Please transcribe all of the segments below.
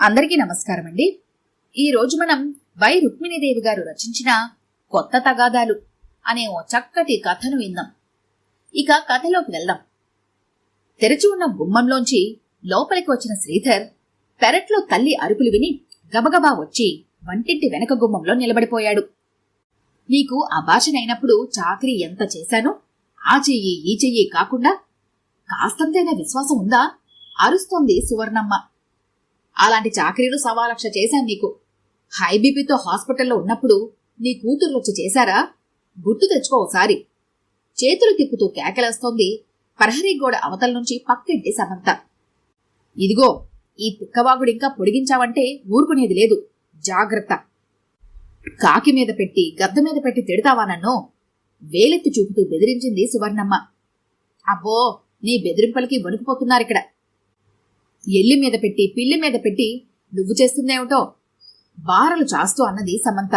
అందరికీ నమస్కారం అండి. ఈరోజు మనం వై రుక్మిణీదేవి గారు రచించిన కొత్త తగాదాలు అనే ఓ చక్కటి కథను విందాం. ఇక కథలోకి వెళ్దాం. తెరచి ఉన్న గుమ్మంలోంచి లోపలికి వచ్చిన శ్రీధర్ పెరట్లో తల్లి అరుపులు విని గబగబా వచ్చి వంటింటి వెనక గుమ్మంలో నిలబడిపోయాడు. నీకు అభాషణైనప్పుడు చాకరీ ఎంత చేశానో ఆ చెయ్యి ఈ చెయ్యి కాకుండా కాస్తంతైనా విశ్వాసం ఉందా? అరుస్తోంది సువర్ణమ్మ. అలాంటి చాకరీలు 1,00,000 చేశాను నీకు. హై బీపీతో హాస్పిటల్లో ఉన్నప్పుడు నీ కూతుర్లొచ్చి చేశారా? గుర్తు తెచ్చుకో ఒకసారి. చేతులు తిప్పుతూ కేకలేస్తోంది ప్రహరీ గోడ అవతల నుంచి పక్కింటి సమంత. ఇదిగో ఈ తిక్కవాగుడింకా పొడిగించావంటే ఊరుకునేది లేదు, జాగ్రత్త. కాకి మీద పెట్టి గద్ద మీద పెట్టి తిడతావా నన్ను? వేలెత్తి చూపుతూ బెదిరించింది సువర్ణమ్మ. అబ్బో, నీ బెదిరింపలకి వణుకుపోతున్నారిక్కడ. ఎల్లి మీద పెట్టి పిల్లి మీద పెట్టి నువ్వు చేస్తుందేమిటో బారలు చాస్తూ అన్నది సమంత.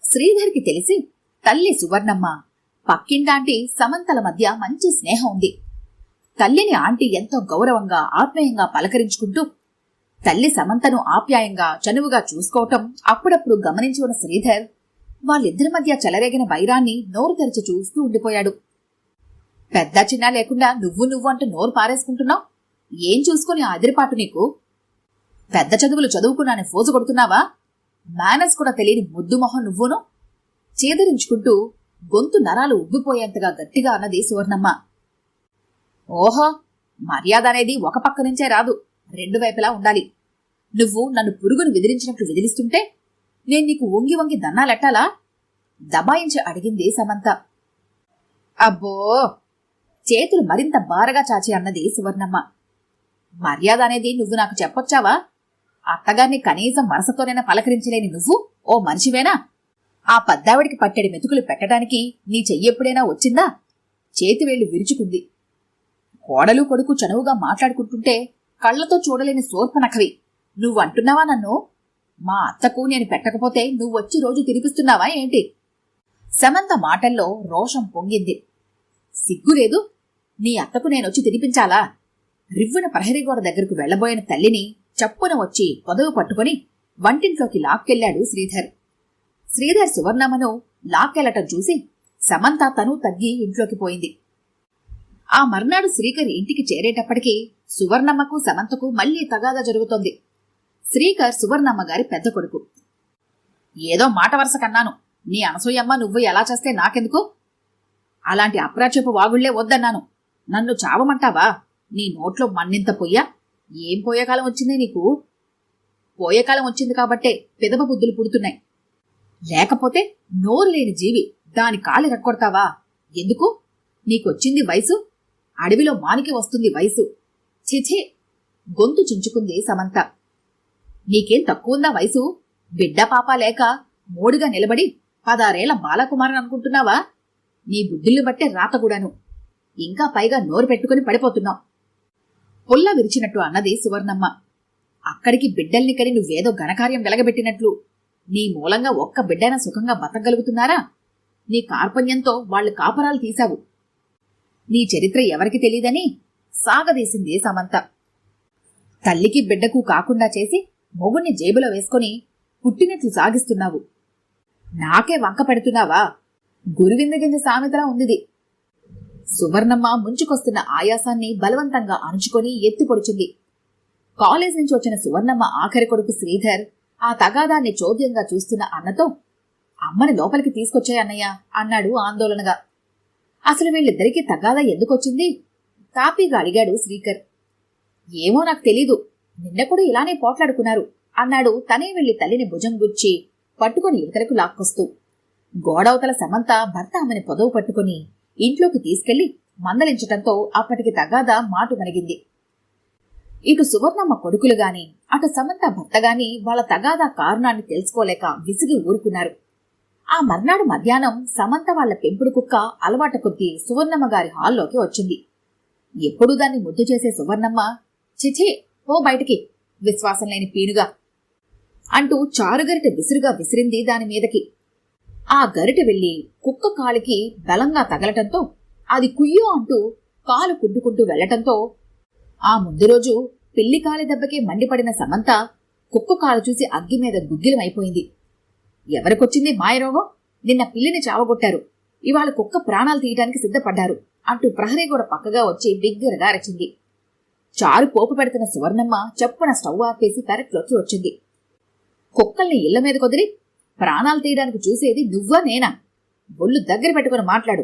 శ్రీధర్కి తెలిసి తల్లి సువర్ణమ్మ, పక్కింటాంటి సమంతల మధ్య మంచి స్నేహం ఉంది. తల్లిని ఆంటీ ఎంతో గౌరవంగా ఆత్మీయంగా పలకరించుకుంటూ తల్లి సమంతను ఆప్యాయంగా చనువుగా చూసుకోవటం అప్పుడప్పుడు గమనించి ఉన్న శ్రీధర్ వాళ్ళిద్దరి మధ్య చెలరేగిన వైరాన్ని నోరు తెరిచి చూస్తూ ఉండిపోయాడు. పెద్ద చిన్న లేకుండా నువ్వు అంటూ నోరు పారేసుకుంటున్నావు. ఏం చూసుకుని ఆ అదిరిపాటు నీకు? పెద్ద చదువులు చదువుకున్నాని ఫోజు కొడుతున్నావా? మేనస్ కూడా తెలియని ముద్దు మొహం నువ్వును. చేదరించుకుంటూ గొంతు నరాలు ఉబ్బిపోయేంతగా గట్టిగా అన్నది సువర్ణమ్మ. ఓహో, మర్యాద అనేది ఒక పక్క నుంచే రాదు, 2 వైపులా ఉండాలి. నువ్వు నన్ను పురుగును విదిలించినట్లు విదిలిస్తుంటే నేను నీకు వంగి వంగి దన్నాలెట్టాలా? దబాయించి అడిగింది సమంత. అబ్బో, చేతులు మరింత బారగా చాచి అన్నది సువర్ణమ్మ. మర్యాద అనేది నువ్వు నాకు చెప్పొచ్చావా? అత్తగారిని కనీసం మనసుతోనైనా పలకరించలేని నువ్వు ఓ మనిషివేనా? ఆ పద్దావిడికి పట్టెడి మెతుకులు పెట్టడానికి నీ చెయ్యెప్పుడైనా వచ్చిందా? చేతివేళ్లు విరుచుకుంది. కోడలు కొడుకు చనువుగా మాట్లాడుకుంటుంటే కళ్లతో చూడలేని సోర్పనఖవి నువ్వంటున్నావా నన్ను? మా అత్తకు నేను పెట్టకపోతే నువ్వొచ్చి రోజు తినిపిస్తున్నావా ఏంటి? సమంత మాటల్లో రోషం పొంగింది. సిగ్గులేదు? నీ అత్తకు నేనొచ్చి తినిపించాలా? రివ్వున ప్రహరీ గోడ దగ్గరకు వెళ్లబోయిన తల్లిని చప్పున వచ్చి పొదవు పట్టుకుని వంటింట్లోకి లాక్కెళ్లాడు శ్రీధర్. శ్రీధర్ సువర్ణమ్మను లాక్కెళ్లటం చూసి సమంత తను తగ్గి ఇంట్లోకి పోయింది. ఆ మర్నాడు శ్రీకర్ ఇంటికి చేరేటప్పటికీ సువర్ణమ్మకు సమంతకు మళ్లీ తగాదా జరుగుతోంది. శ్రీకర్ సువర్ణమ్మ గారి పెద్ద కొడుకు. ఏదో మాట వరుస కన్నాను, నీ అనసూయమ్మ నువ్వు ఎలా చేస్తే నాకెందుకు? అలాంటి అప్రాచ్యపు వాగుళ్లే వద్దన్నాను. నన్ను చావమంటావా? నీ నోట్లో మన్నింత పొయ్యా? ఏం పోయేకాలం వచ్చిందే నీకు? పోయేకాలం వచ్చింది కాబట్టే పెదవ బుద్ధులు పుడుతున్నాయి. లేకపోతే నోరు లేని జీవి, దాని కాలి రక్కొడతావా? ఎందుకు? నీకొచ్చింది వయసు, అడవిలో మానికి వస్తుంది వయసు. చిఛే, గొంతు చించుకుంది సమంత. నీకేం తక్కువుందా వయసు? బిడ్డ పాప లేక మోడుగా నిలబడి 16 ఏళ్ల బాలకుమారని అనుకుంటున్నావా? నీ బుద్ధుల్ని బట్టే రాతగూడాను. ఇంకా పైగా నోరు పెట్టుకుని పడిపోతున్నావు. పుల్ల విరిచినట్టు అన్నది సువర్ణమ్మ. అక్కడికి బిడ్డల్ని కని నువ్వేదో ఘనకార్యం వెలగబెట్టినట్లు నీ మూలంగా ఒక్క బిడ్డైనా సుఖంగా బతకగలుగుతున్నారా? నీ కార్పణ్యంతో వాళ్లు కాపరాలు తీశావు. నీ చరిత్ర ఎవరికి తెలీదని సాగదీసింది సమంత. తల్లికి బిడ్డకు కాకుండా చేసి మొగుణ్ణి జేబులో వేసుకుని పుట్టినట్లు సాగిస్తున్నావు. నాకే వంక పెడుతున్నావా? గురువిందగింజ సామెతలా ఉందిది. సువర్ణమ్మ ముంచుకొస్తున్న ఆయాసాన్ని బలవంతంగా అణుచుకొని ఎత్తి పొడిచింది. కాలేజ్ నుంచి వచ్చిన సువర్ణమ్మ ఆఖరి కొడుకు శ్రీధర్ ఆ తగాదాన్ని చోద్యంగా చూస్తున్న అన్నతో, అమ్మని లోపలికి తీసుకొచ్చాయన్నయ్య అన్నాడు ఆందోళనగా. అసలు వీళ్ళిద్దరికీ తగాదా ఎందుకొచ్చింది? తాపీగా అడిగాడు శ్రీకర్. ఏమో నాకు తెలీదు, నిన్న కూడా ఇలానే పోట్లాడుకున్నారు అన్నాడు తనే వెళ్లి తల్లిని భుజం గుచ్చి పట్టుకుని ఇవతలకు లాక్కొస్తూ. గోడవతల సమంత భర్త ఆమెని పొదవు పట్టుకుని ఇంట్లోకి తీసుకెళ్లి మందలించటంతో అప్పటికి తగాదా మాటు మణిగింది. ఇటు సువర్ణమ్మ కొడుకులు గాని అటు సమంత భర్త గాని వాళ్ల తగాదా కారణాన్ని తెలుసుకోలేక విసిగి ఊరుకున్నారు. ఆ మర్నాడు మధ్యాహ్నం సమంత వాళ్ల పెంపుడు కుక్క అలవాటు కొద్దీ సువర్ణమ్మ గారి హాల్లోకి వచ్చింది. ఎప్పుడూ దాన్ని ముద్దు చేసే సువర్ణమ్మ, చిచి ఓ బయటికి, విశ్వాసం లేని పీనుగా అంటూ చారుగరిట విసురుగా విసిరింది దాని మీదకి. ఆ గరిటె వెళ్లి కుక్క కాలికి బలంగా తగలటంతో అది కుయ్యో అంటూ కాలు కుంటుకుంటూ వెళ్లటంతో ఆ ముందు రోజు పిల్లి కాలి దెబ్బకే మండిపడిన సమంత కుక్క కాలు చూసి అగ్గి మీద గుగ్గిలమైపోయింది. ఎవరికొచ్చింది మాయరోగం? నిన్న పిల్లిని చావగొట్టారు, ఇవాళ కుక్క ప్రాణాలు తీయటానికి సిద్ధపడ్డారు అంటూ ప్రహరీ గోడ పక్కగా వచ్చి బిగ్గరగా అరచింది. చారు పోపు పెడుతున్న సువర్ణమ్మ చప్పున స్టవ్ ఆపేసి పెరట్లోకి వచ్చింది. కుక్కల్ని ఇళ్ల మీద కొదిరి ప్రాణాలు తీయడానికి చూసేది నువ్వా నేనా? ఒళ్ళు దగ్గర పెట్టుకుని మాట్లాడు.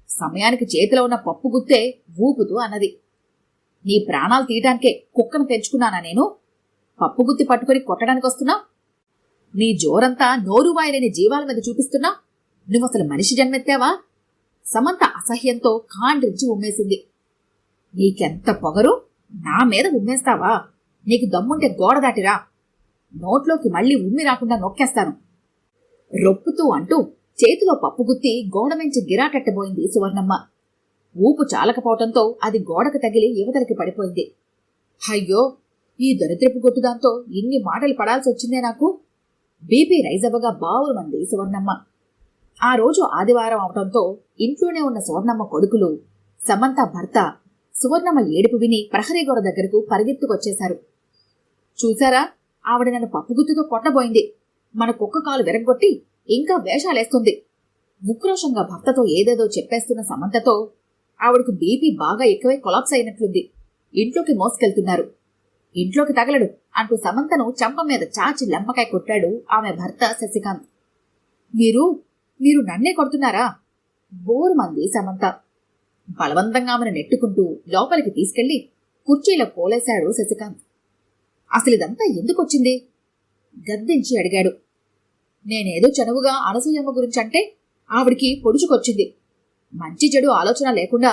సమయానికి చేతిలో ఉన్న పప్పు గుత్తే ఊపుతూ అన్నది. నీ ప్రాణాలు తీయటానికే కుక్కను పెంచుకున్నానా నేను? పప్పు గుత్తి పట్టుకుని కొట్టడానికి వస్తున్నా? నీ జోరంతా నోరు వాయలేని జీవాల మీద చూపిస్తున్నా? నువ్వసలు మనిషి జన్మెత్తావా? సమంత అసహ్యంతో కాండ్రించి ఉమ్మేసింది. నీకెంత పొగరు? నా మీద ఉమ్మేస్తావా? నీకు దమ్ముంటే గోడ దాటిరా, నోట్లోకి మళ్లీ ఉమ్మి రాకుండా నొక్కేస్తాను రొప్పుతూ అంటూ చేతిలో పప్పుగుత్తి గోడమెంచి గిరాటెట్టబోయింది సువర్ణమ్మ. ఊపు చాలకపోవటంతో అది గోడకు తగిలి యువతలకి పడిపోయింది. అయ్యో, ఈ దరిద్రపు గొట్టుదాంతో ఇన్ని మాటలు పడాల్సి వచ్చిందే నాకు. బీపీ రైజ్ అవ్వగా బావురుమంది సువర్ణమ్మ. ఆ రోజు ఆదివారం అవటంతో ఇంట్లోనే ఉన్న సువర్ణమ్మ కొడుకులు, సమంత భర్త సువర్ణమ్మ ఏడుపు విని ప్రహరీ గోడ దగ్గరకు పరిగెత్తుకొచ్చేశారు. చూశారా, ఆవిడ నన్ను పప్పుగుత్తితో కొట్టబోయింది, మన కుక్క కాలు విరగ్గొట్టి ఇంకా వేషాలేస్తుంది. ఉక్రోషంగా భర్తతో ఏదేదో చెప్పేస్తున్న సమంతతో ఆవిడకు బీపీ బాగా ఎక్కువై కొలాప్స్ అయినట్లుంది. ఇంట్లోకి మోసుకెళ్తున్నారు. ఇంట్లోకి తగలడు అంటూ సమంతను చంప మీద చాచి లెంపకాయ కొట్టాడు ఆమె భర్త శశికాంత్. మీరు నన్నే కొడుతున్నారా? బోరుమంది సమంత. బలవంతంగా ఆమెను నెట్టుకుంటూ లోపలికి తీసుకెళ్లి కుర్చీలో పోలేశాడు శశికాంత్. అసలిదంతా ఎందుకొచ్చింది? గద్దించి అడిగాడు. నేనేదో చనువుగా అనసూయమ్మ గురించంటే ఆవిడికి పొడుచుకొచ్చింది. మంచి చెడు ఆలోచన లేకుండా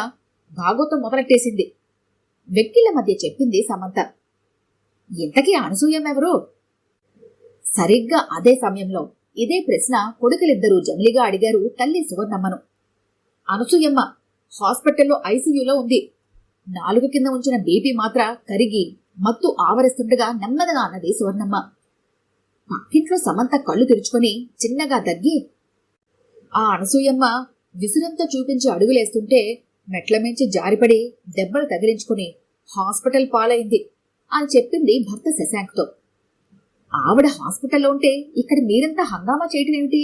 భాగోతం మొదలెట్టేసింది. వెక్కిళ్ల మధ్య చెప్పింది సమంత. ఇంతకీ అనసూయమ్మెవరు? సరిగ్గా అదే సమయంలో ఇదే ప్రశ్న కొడుకులిద్దరూ జమిలిగా అడిగారు తల్లి సువర్ణమ్మను. అనసూయమ్మ హాస్పిటల్లో ఐసీయూలో ఉంది. 4 కింద ఉంచిన బీపీ మాత్ర కరిగి మత్తు ఆవరిస్తుండగా నెమ్మదిగా అన్నది సువర్ణమ్మ. పక్కింట్లో సమంత కళ్ళు తెరుచుకొని చిన్నగా దగ్గి, ఆ అనసూయమ్మ విసురంతా చూపించి అడుగులేస్తుంటే మెట్లమించి జారిపడి దెబ్బలు తగిలించుకుని హాస్పిటల్ పాలైంది అని చెప్పింది భర్త శశాంక్తో. ఆవిడ హాస్పిటల్లో ఉంటే ఇక్కడ మీరంతా హంగామా చేయటం ఏమిటి?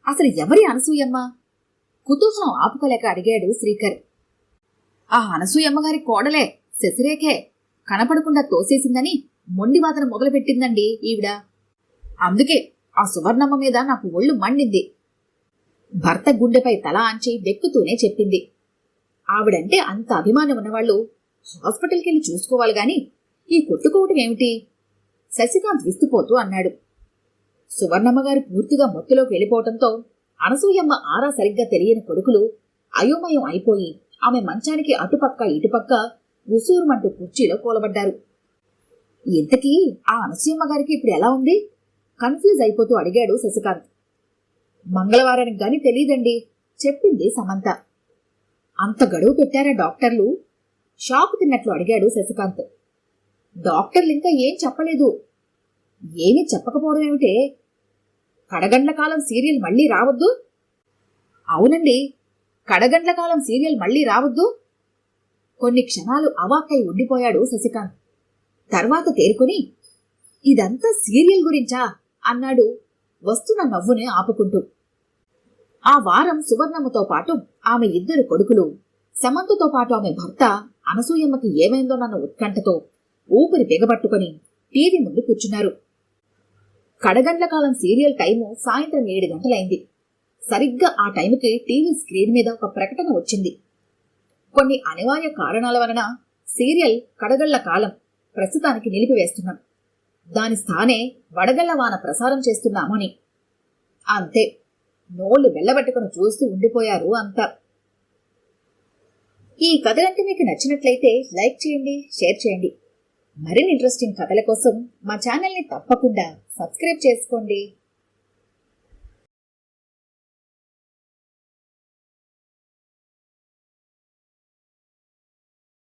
అసలు ఎవరి అనసూయమ్మ? కుతూహలం ఆపుకోలేక అడిగాడు శ్రీకర్. ఆ అనసూయమ్మగారి కోడలే, శశిరేఖే. కనపడకుండా తోసేసిందని మొండివాదన మొదలుపెట్టిందండి ఈవిడ. అందుకే ఆ సువర్ణమ్మ మీద నాకు ఒళ్ళు మండింది. భర్త గుండెపై తల ఆంచి వెక్కుతూనే చెప్పింది. ఆవిడంటే అంత అభిమానం ఉన్నవాళ్లు హాస్పిటల్కెళ్ళి చూసుకోవాలి గాని ఈ కొట్టుకోవటం ఏమిటి? శశికాంత్ విస్తుపోతూ అన్నాడు. సువర్ణమ్మగారు పూర్తిగా మొత్తులోకి వెళ్ళిపోవటంతో అనసూయమ్మ ఆరా సరిగ్గా తెలియని కొడుకులు అయోమయం అయిపోయి ఆమె మంచానికి అటుపక్క ఇటుపక్క ఉసూరుమంటూ కుర్చీలో కూలబడ్డారు. ఇంతకీ ఆ అనసూయమ్మగారికి ఇప్పుడు ఎలా ఉంది? కన్ఫ్యూజ్ అయిపోతూ అడిగాడు శశికాంత్. మంగళవారానికి గాని తెలీదండి, చెప్పింది సమంత. అంత గడువు పెట్టారా డాక్టర్లు? షాకు తిన్నట్లు అడిగాడు శశికాంత్. డాక్టర్లు ఇంకా ఏం చెప్పలేదు. ఏమీ చెప్పకపోవడం ఏమిటే? కడగండ్ల కాలం సీరియల్ మళ్లీ రావద్దు? అవునండి, కడగండ్ల కాలం సీరియల్ మళ్లీ రావద్దు. కొన్ని క్షణాలు అవాక్కై ఉండిపోయాడు శశికాంత్. తర్వాత తేరుకుని, ఇదంతా సీరియల్ గురించా అన్నాడు వస్తున్న నవ్వుని ఆపుకుంటూ. ఆ వారం సువర్ణమ్మతో పాటు ఆమె 2 కొడుకులు, సమంతతో పాటు ఆమె భర్త అనసూయమ్మకి ఏమైందోనన్న ఉత్కంఠతో ఊపిరి బిగబట్టుకుని టీవీ ముందు కూర్చున్నారు. కడగండ్ల కాలం సీరియల్ టైము సాయంత్రం 7 గంటలైంది. సరిగ్గా ఆ టైంకి టీవీ స్క్రీన్ మీద ఒక ప్రకటన వచ్చింది. కొన్ని అనివార్య కారణాల వలన సీరియల్ కడగళ్ల కాలం ప్రస్తుతానికి నిలిపివేస్తున్నాం. దాని స్థానే వడగళ్ల వాన ప్రసారం చేస్తున్నామని. అంతే, నోళ్లు వెళ్లబట్టుకుని చూస్తూ ఉండిపోయారు అంతా. ఈ కథ కనుక మీకు నచ్చినట్లయితే లైక్ చేయండి, షేర్ చేయండి. మరిన్ని ఇంట్రెస్టింగ్ కథల కోసం మా ఛానల్ని తప్పకుండా సబ్స్క్రైబ్ చేసుకోండి.